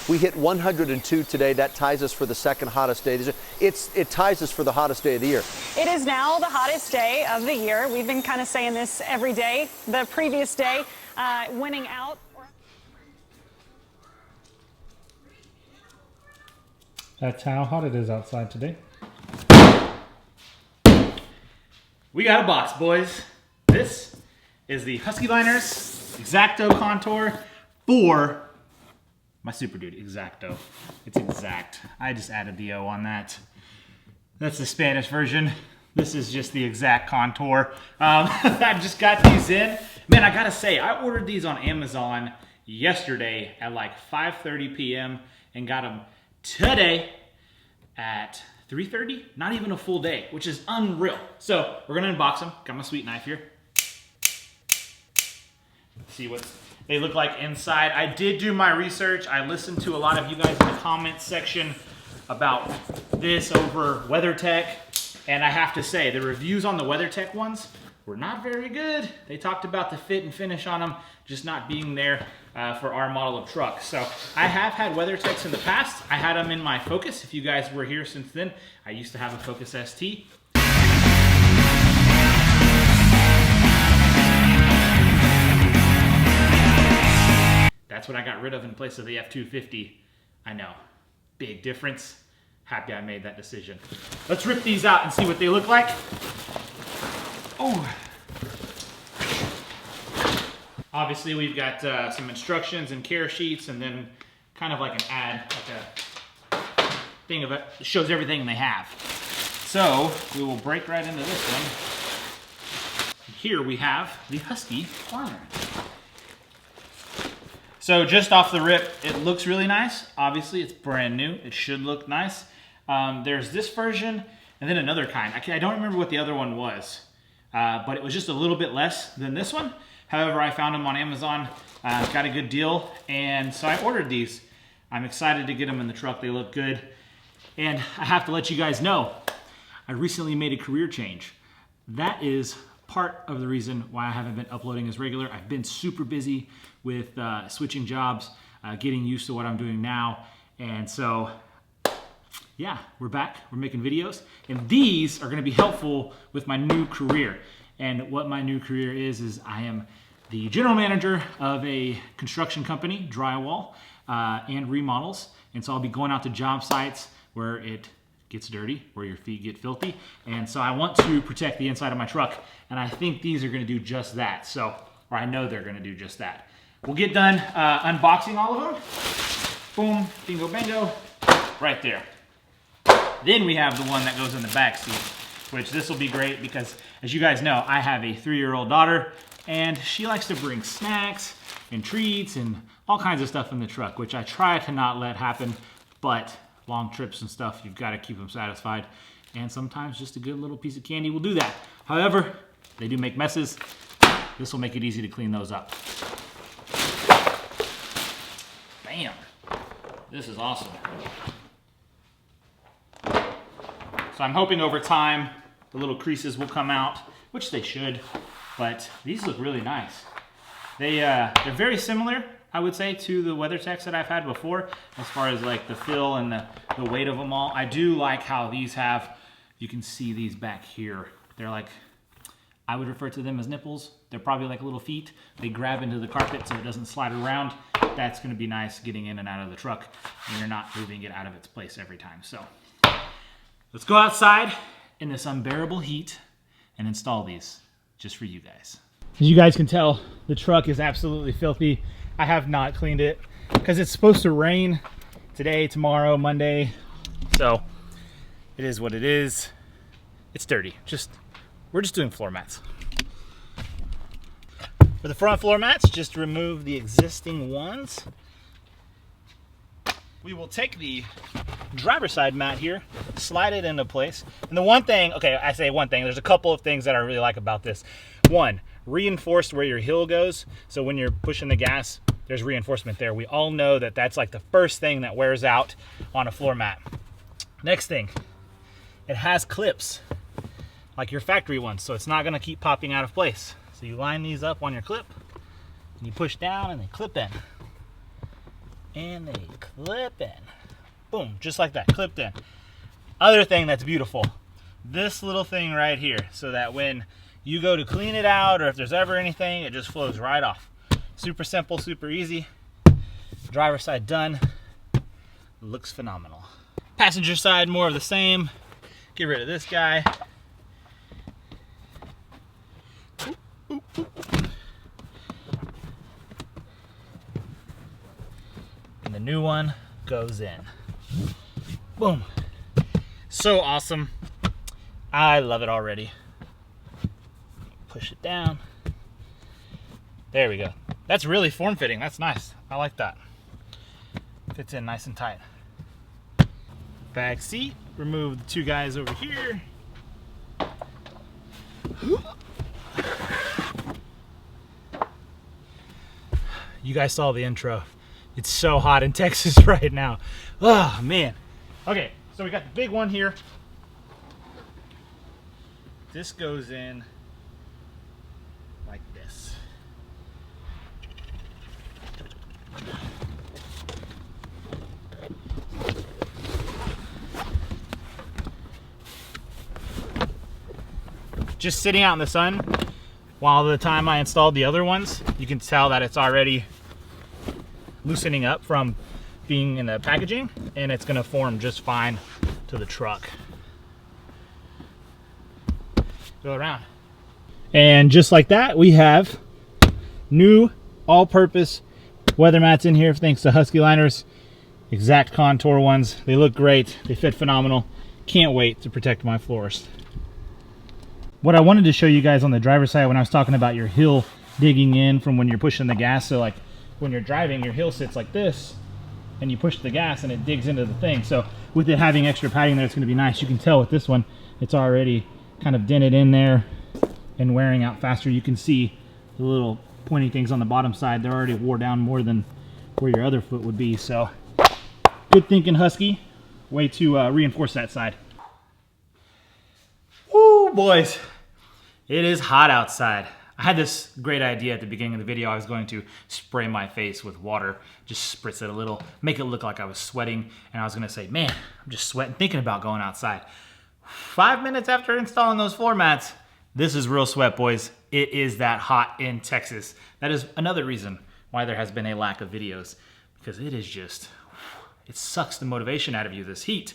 We hit 102 today. That ties us for the second hottest day. It ties us for the hottest day of the year. It is now the hottest day of the year. We've been kind of saying this every day. The previous day, winning out. That's how hot it is outside today. We got a box, boys. This is the Husky Liners Exacto Contour for my Super Dude Exacto. It's exact. I just added the O on that. That's the Spanish version. This is just the exact contour. I just got these in. Man, I gotta say, I ordered these on Amazon yesterday at like 5:30 p.m. and got them today at 3:30, not even a full day, which is unreal. So we're gonna unbox them. Got my sweet knife here. See what they look like inside. I did do my research. I listened to a lot of you guys in the comments section about this over WeatherTech, and I have to say, the reviews on the WeatherTech ones were not very good. They talked about the fit and finish on them just not being there for our model of truck. So I have had WeatherTechs in the past. I had them in my Focus. If you guys were here since then, I used to have a Focus ST. That's what I got rid of in place of the F-250. I know, big difference. Happy I made that decision. Let's rip these out and see what they look like. Oh. Obviously, we've got some instructions and care sheets, and then kind of like an ad, like a thing of it that shows everything they have. So we will break right into this one. Here we have the Husky Liner. So just off the rip, it looks really nice. Obviously, it's brand new. It should look nice. There's this version and then another kind. I don't remember what the other one was, but it was just a little bit less than this one. However, I found them on Amazon, got a good deal, and so I ordered these. I'm excited to get them in the truck. They look good. And I have to let you guys know, I recently made a career change. That is part of the reason why I haven't been uploading as regular. I've been super busy with switching jobs, getting used to what I'm doing now. And so, yeah, we're back. We're making videos. And these are gonna be helpful with my new career. And what my new career is I am the general manager of a construction company, drywall, and remodels. And so I'll be going out to job sites where it gets dirty, where your feet get filthy. And so I want to protect the inside of my truck. And I think these are gonna do just that. So, or I know they're gonna do just that. We'll get done unboxing all of them. Boom, bingo, bango, right there. Then we have the one that goes in the back seat, which this will be great because, as you guys know, I have a 3-year-old daughter, and she likes to bring snacks and treats and all kinds of stuff in the truck, which I try to not let happen, but long trips and stuff, you've got to keep them satisfied. And sometimes just a good little piece of candy will do that. However, they do make messes. This will make it easy to clean those up. Bam. This is awesome. So I'm hoping over time the little creases will come out, which they should, but these look really nice. They're very similar, I would say, to the WeatherTechs that I've had before, as far as like the feel and the weight of them all. I do like how these have, you can see these back here. They're like, I would refer to them as nipples. They're probably like little feet. They grab into the carpet so it doesn't slide around. That's gonna be nice getting in and out of the truck, and you're not moving it out of its place every time. So let's go outside in this unbearable heat and install these just for you guys. As you guys can tell, the truck is absolutely filthy. I have not cleaned it because it's supposed to rain today, tomorrow, Monday. So it is what it is. It's dirty. We're just doing floor mats. For the front floor mats, just remove the existing ones. We will take the driver's side mat here, slide it into place. And the one thing, okay, I say one thing, there's a couple of things that I really like about this. One, reinforced where your heel goes. So when you're pushing the gas, there's reinforcement there. We all know that that's like the first thing that wears out on a floor mat. Next thing, it has clips, like your factory ones, so it's not gonna keep popping out of place. So you line these up on your clip, and you push down and they clip in. And they clip in. Boom, just like that, clipped in. Other thing that's beautiful, this little thing right here, so that when you go to clean it out or if there's ever anything, it just flows right off. Super simple, super easy. Driver's side done. Looks phenomenal. Passenger side, more of the same. Get rid of this guy. And the new one goes in. Boom. So awesome. I love it already. Push it down. There we go. That's really form-fitting. That's nice. I like that. Fits in nice and tight. Back seat. Remove the two guys over here. You guys saw the intro. It's so hot in Texas right now. Oh, man. Okay, so we got the big one here. This goes in like this. Just sitting out in the sun while the time I installed the other ones, you can tell that it's already loosening up from being in the packaging, and it's gonna form just fine to the truck. Go around. And just like that, we have new all-purpose weather mats in here thanks to Husky liners. Exact contour ones. They look great. They fit phenomenal. Can't wait to protect my floors. What I wanted to show you guys on the driver's side when I was talking about your heel digging in from when you're pushing the gas. So like when you're driving, your heel sits like this and you push the gas and it digs into the thing. So with it having extra padding there, it's gonna be nice. You can tell with this one, it's already kind of dented in there and wearing out faster. You can see the little pointy things on the bottom side. They're already wore down more than where your other foot would be. So good thinking, Husky. Way to reinforce that side. Woo, boys. It is hot outside. I had this great idea at the beginning of the video. I was going to spray my face with water, just spritz it a little, make it look like I was sweating, and I was gonna say, man, I'm just sweating thinking about going outside. 5 minutes after installing those floor mats, this is real sweat, boys. It is that hot in Texas. That is another reason why there has been a lack of videos, because it is just, it sucks the motivation out of you, this heat.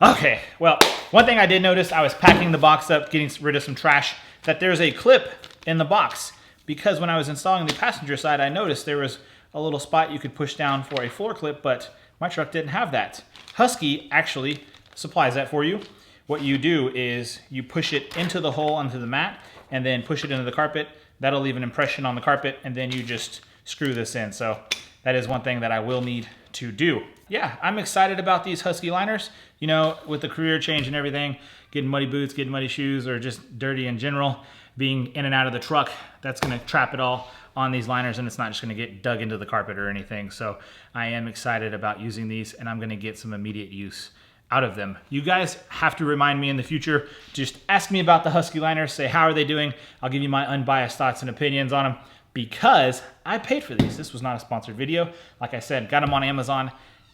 Okay, well, one thing I did notice, I was packing the box up, getting rid of some trash, that there's a clip in the box, because when I was installing the passenger side, I noticed there was a little spot you could push down for a floor clip, but my truck didn't have that. Husky actually supplies that for you. What you do is you push it into the hole onto the mat and then push it into the carpet. That'll leave an impression on the carpet, and then you just screw this in. So that is one thing that I will need to do. Yeah, I'm excited about these Husky liners. You know, with the career change and everything, getting muddy boots, getting muddy shoes, or just dirty in general, being in and out of the truck, that's gonna trap it all on these liners, and it's not just gonna get dug into the carpet or anything. So I am excited about using these, and I'm gonna get some immediate use out of them. You guys have to remind me in the future, just ask me about the Husky liners, say how are they doing. I'll give you my unbiased thoughts and opinions on them, because I paid for these. This was not a sponsored video. Like I said, got them on Amazon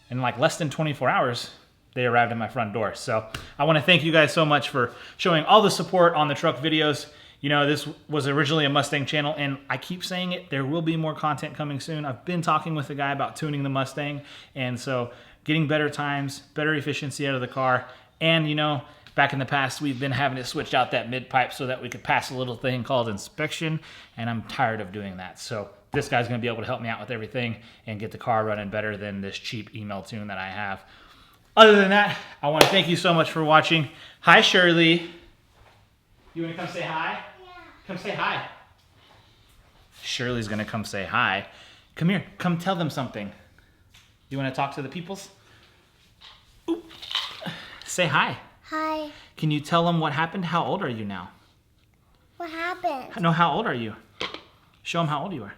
in like less than 24 hours. They arrived at my front door. So I want to thank you guys so much for showing all the support on the truck videos. You know, this was originally a Mustang channel, and I keep saying it, there will be more content coming soon. I've been talking with the guy about tuning the Mustang, and so getting better times, better efficiency out of the car. And you know, back in the past, we've been having to switch out that mid pipe so that we could pass a little thing called inspection, and I'm tired of doing that. So this guy's gonna be able to help me out with everything and get the car running better than this cheap email tune that I have. Other than that, I want to thank you so much for watching. Hi, Shirley. You want to come say hi? Yeah. Come say hi. Shirley's going to come say hi. Come here. Come tell them something. You want to talk to the peoples? Ooh. Say hi. Hi. Can you tell them what happened? How old are you now? What happened? No, how old are you? Show them how old you are.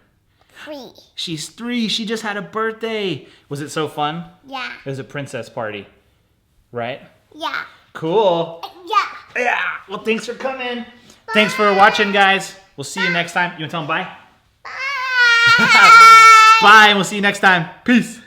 3. She's 3. She just had a birthday. Was it so fun? Yeah. It was a princess party, right? Yeah. Cool. Yeah. Yeah. Well, thanks for coming. Bye. Thanks for watching, guys. We'll see you next time. You want to tell them bye? Bye. Bye, and we'll see you next time. Peace.